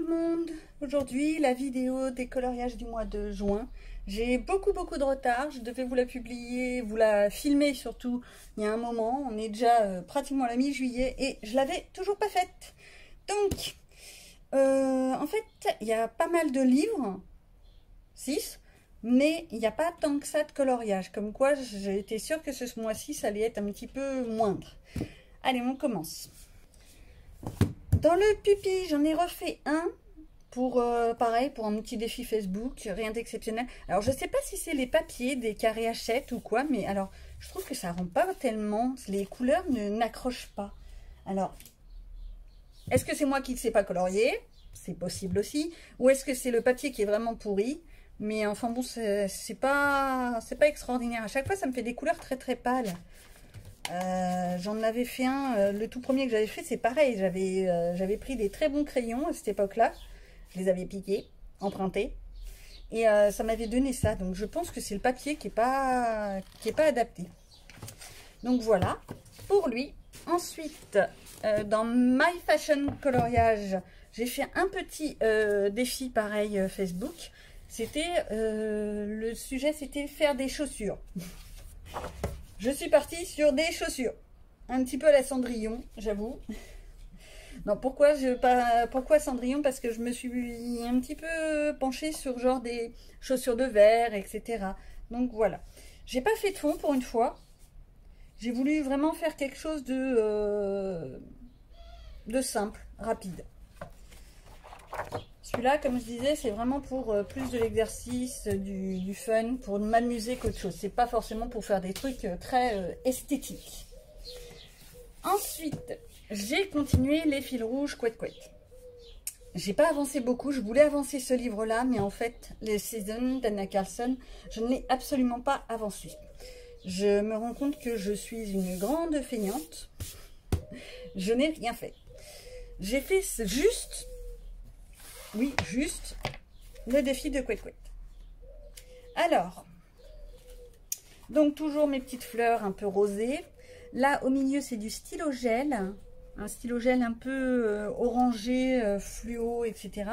tout le monde. Aujourd'hui, la vidéo des coloriages du mois de juin. J'ai beaucoup de retard. Je devais vous la publier, vous la filmer surtout il y a un moment. On est déjà pratiquement à la mi-juillet et je l'avais toujours pas faite. Donc, en fait, il y a pas mal de livres, 6, mais il n'y a pas tant que ça de coloriage. Comme quoi, j'étais sûre que ce mois-ci, ça allait être un petit peu moindre. Allez, on commence. Dans le pupi, j'en ai refait un pour, pareil, pour un petit défi Facebook, rien d'exceptionnel. Alors, je ne sais pas si c'est les papiers des carrés Hachette ou quoi, mais alors, je trouve que ça rend pas tellement, les couleurs n'accrochent pas. Alors, est-ce que c'est moi qui ne sais pas colorier? C'est possible aussi. Ou est-ce que c'est le papier qui est vraiment pourri? Mais enfin bon, c'est pas extraordinaire. À chaque fois, ça me fait des couleurs très pâles. J'en avais fait un, le tout premier que j'avais fait, c'est pareil. J'avais pris des très bons crayons à cette époque-là. Je les avais piqués, empruntés. Et ça m'avait donné ça. Donc je pense que c'est le papier qui est pas adapté. Donc voilà, pour lui. Ensuite, dans My Fashion Coloriage, j'ai fait un petit défi pareil Facebook. C'était, le sujet c'était faire des chaussures. Je suis partie sur des chaussures. Un petit peu à la Cendrillon, j'avoue. Non, pourquoi Cendrillon? Parce que je me suis un petit peu penchée sur genre des chaussures de verre, etc. Donc voilà. J'ai pas fait de fond pour une fois. J'ai voulu vraiment faire quelque chose de simple, rapide. Celui-là, comme je disais, c'est vraiment pour plus de l'exercice, du fun, pour m'amuser qu'autre chose. C'est pas forcément pour faire des trucs très esthétiques. Ensuite, j'ai continué les fils rouges Couette Couette. J'ai pas avancé beaucoup. Je voulais avancer ce livre-là, mais en fait, les Seasons d'Anna Carlson, je ne l'ai absolument pas avancé. Je me rends compte que je suis une grande feignante. Je n'ai rien fait. J'ai fait juste... Oui, juste le défi de Couette Couette. Alors, donc toujours mes petites fleurs un peu rosées. Là, au milieu, c'est du stylo gel. Un stylo gel un peu orangé, fluo, etc.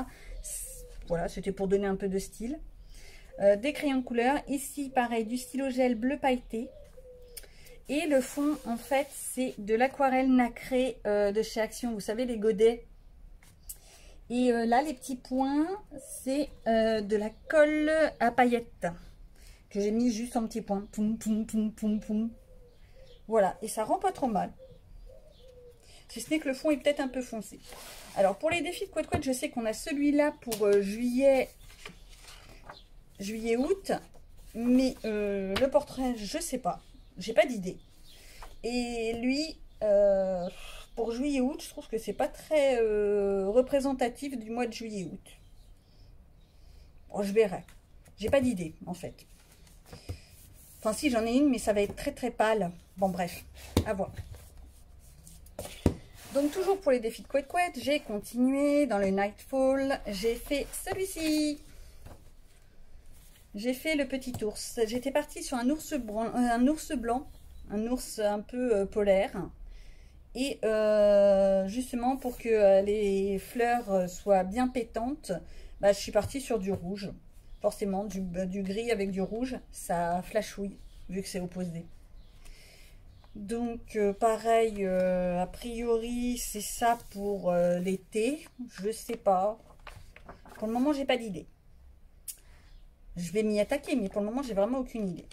Voilà, c'était pour donner un peu de style. Des crayons de couleur. Ici, pareil, du stylo gel bleu pailleté. Et le fond, en fait, c'est de l'aquarelle nacrée de chez Action. Vous savez, les godets. Et là, les petits points, c'est de la colle à paillettes que j'ai mis juste en petits points. Poum, poum, poum, poum, poum. Voilà, et ça rend pas trop mal. Si ce n'est que le fond est peut-être un peu foncé. Alors, pour les défis de Couette Couette, je sais qu'on a celui-là pour juillet, août. Mais le portrait, je sais pas. J'ai pas d'idée. Et lui... pour juillet-août, je trouve que c'est pas très représentatif du mois de juillet-août. Bon, je verrai. J'ai pas d'idée, en fait. Enfin, si, j'en ai une, mais ça va être très pâle. Bon, bref, à voir. Donc, toujours pour les défis de Couette Couette, j'ai continué dans le Nightfall. J'ai fait celui-ci. J'ai fait le petit ours. J'étais partie sur un ours blanc, un ours un peu polaire. Et justement, pour que les fleurs soient bien pétantes, bah, je suis partie sur du rouge. Forcément, du gris avec du rouge, ça flashouille, vu que c'est opposé. Donc, pareil, a priori, c'est ça pour l'été. Je sais pas. Pour le moment, j'ai pas d'idée. Je vais m'y attaquer, mais pour le moment, j'ai vraiment aucune idée.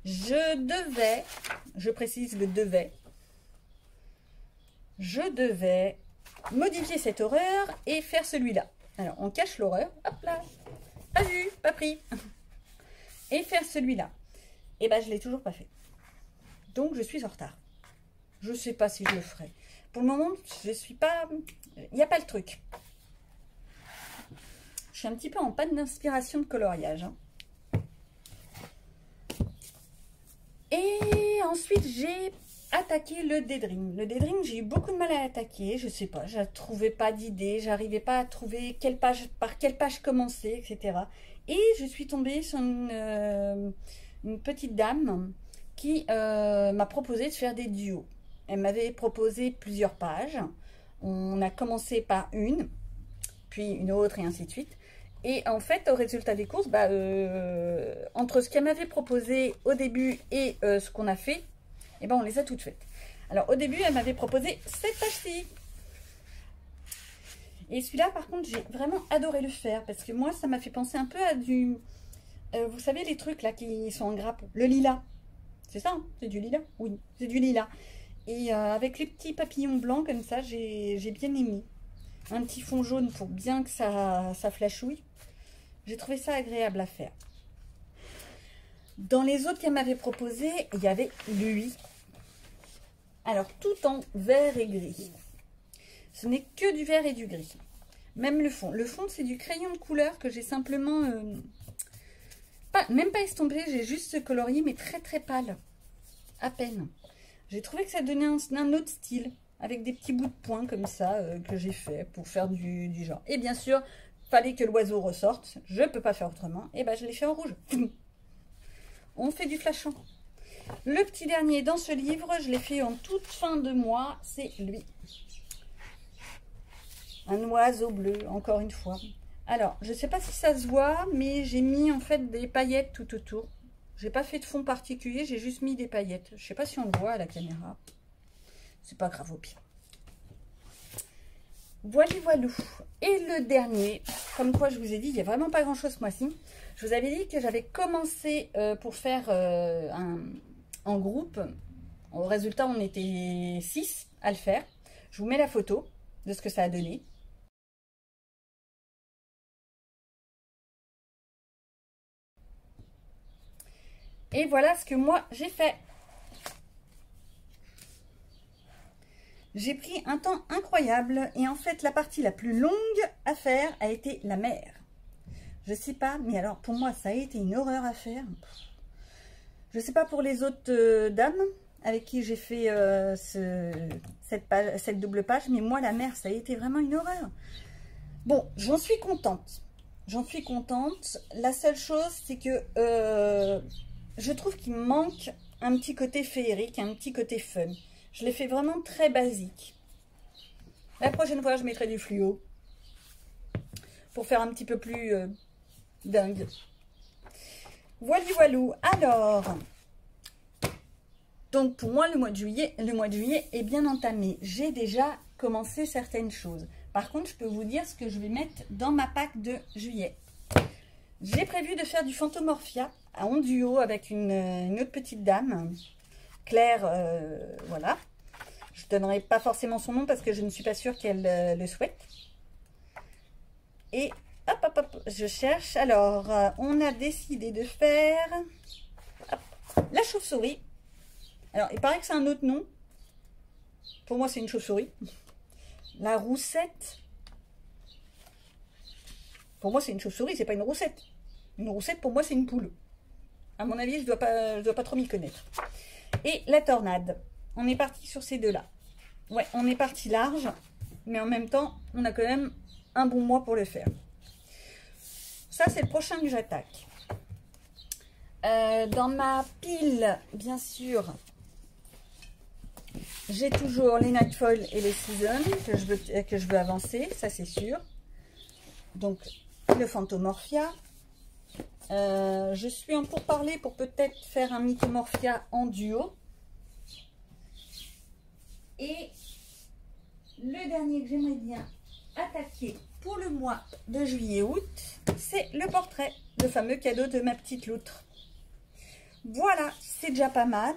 Je précise le devais, je devais modifier cette horreur et faire celui-là. Alors, on cache l'horreur. Hop là. Pas vu, pas pris. Et faire celui-là. Et ben, je ne l'ai toujours pas fait. Donc, je suis en retard. Je ne sais pas si je le ferai. Pour le moment, je suis pas... Il n'y a pas le truc. Je suis un petit peu en panne d'inspiration de coloriage. Hein. Et ensuite, j'ai... attaquer le Daydream. Le Daydream, j'ai eu beaucoup de mal à attaquer. Je sais pas, je ne trouvais pas d'idée. J'arrivais pas à trouver par quelle page commencer, etc. Et je suis tombée sur une petite dame qui m'a proposé de faire des duos. Elle m'avait proposé plusieurs pages. On a commencé par une. puis une autre et ainsi de suite. Et en fait, au résultat des courses, bah, entre ce qu'elle m'avait proposé au début et ce qu'on a fait, eh ben, on les a toutes faites. Alors au début, elle m'avait proposé cette tâche-ci. Et celui-là, par contre, j'ai vraiment adoré le faire parce que moi, ça m'a fait penser un peu à du... vous savez, les trucs là qui sont en grappe, le lilas. C'est ça, hein, c'est du lilas? Oui, c'est du lilas. Et avec les petits papillons blancs comme ça, j'ai bien aimé. Un petit fond jaune pour bien que ça flashouille. J'ai trouvé ça agréable à faire. Dans les autres qu'elle m'avait proposé, il y avait lui. Alors, tout en vert et gris. Ce n'est que du vert et du gris. Même le fond. Le fond, c'est du crayon de couleur que j'ai simplement... même pas estompé, j'ai juste colorié, mais très très pâle. À peine. J'ai trouvé que ça donnait un autre style. Avec des petits bouts de points comme ça que j'ai fait pour faire du genre. Et bien sûr, fallait que l'oiseau ressorte. Je ne peux pas faire autrement. Et ben je l'ai fait en rouge. On fait du flashant. Le petit dernier dans ce livre, je l'ai fait en toute fin de mois. C'est lui. Un oiseau bleu, encore une fois. Alors, je ne sais pas si ça se voit, mais j'ai mis en fait des paillettes tout autour. J'ai pas fait de fond particulier, j'ai juste mis des paillettes. Je ne sais pas si on le voit à la caméra. C'est pas grave au pire. Voilà, voilou. Et le dernier, comme quoi je vous ai dit, il n'y a vraiment pas grand chose ce mois-ci. Je vous avais dit que j'avais commencé pour faire en groupe. Au résultat, on était 6 à le faire. Je vous mets la photo de ce que ça a donné. Et voilà ce que moi j'ai fait. J'ai pris un temps incroyable et en fait la partie la plus longue à faire a été la mer. Je sais pas, mais alors pour moi ça a été une horreur à faire. Je sais pas pour les autres dames avec qui j'ai fait cette double page, mais moi la mer ça a été vraiment une horreur. Bon, j'en suis contente. J'en suis contente. La seule chose c'est que je trouve qu'il me manque un petit côté féerique, un petit côté fun. Je l'ai fait vraiment très basique. La prochaine fois, je mettrai du fluo pour faire un petit peu plus dingue. Voilà, voilou. Alors, donc pour moi, le mois de juillet est bien entamé. J'ai déjà commencé certaines choses. Par contre, je peux vous dire ce que je vais mettre dans ma pack de juillet. J'ai prévu de faire du Fantomorphia en duo avec une autre petite dame. Claire, voilà. Je ne donnerai pas forcément son nom parce que je ne suis pas sûre qu'elle le souhaite. Et hop, hop, hop, je cherche. Alors, on a décidé de faire hop, la chauve-souris. Alors, il paraît que c'est un autre nom. Pour moi, c'est une chauve-souris. La roussette. Pour moi, c'est une chauve-souris, c'est pas une roussette. Une roussette, pour moi, c'est une poule. À mon avis, je dois pas trop m'y connaître. Et la tornade. On est parti sur ces deux-là. Ouais, on est parti large, mais en même temps, on a quand même un bon mois pour le faire. Ça, c'est le prochain que j'attaque. Dans ma pile, bien sûr, j'ai toujours les Nightfall et les Seasons que je veux avancer, ça c'est sûr. Donc, le Fantomorphia. Je suis en pourparlers pour peut-être faire un Mythomorphia en duo. Et le dernier que j'aimerais bien attaquer pour le mois de juillet-août, c'est le portrait, le fameux cadeau de ma petite loutre. Voilà, c'est déjà pas mal.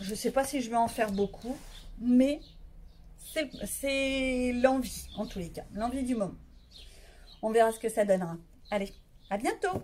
Je ne sais pas si je vais en faire beaucoup, mais c'est l'envie, en tous les cas, l'envie du moment. On verra ce que ça donnera. Allez, à bientôt!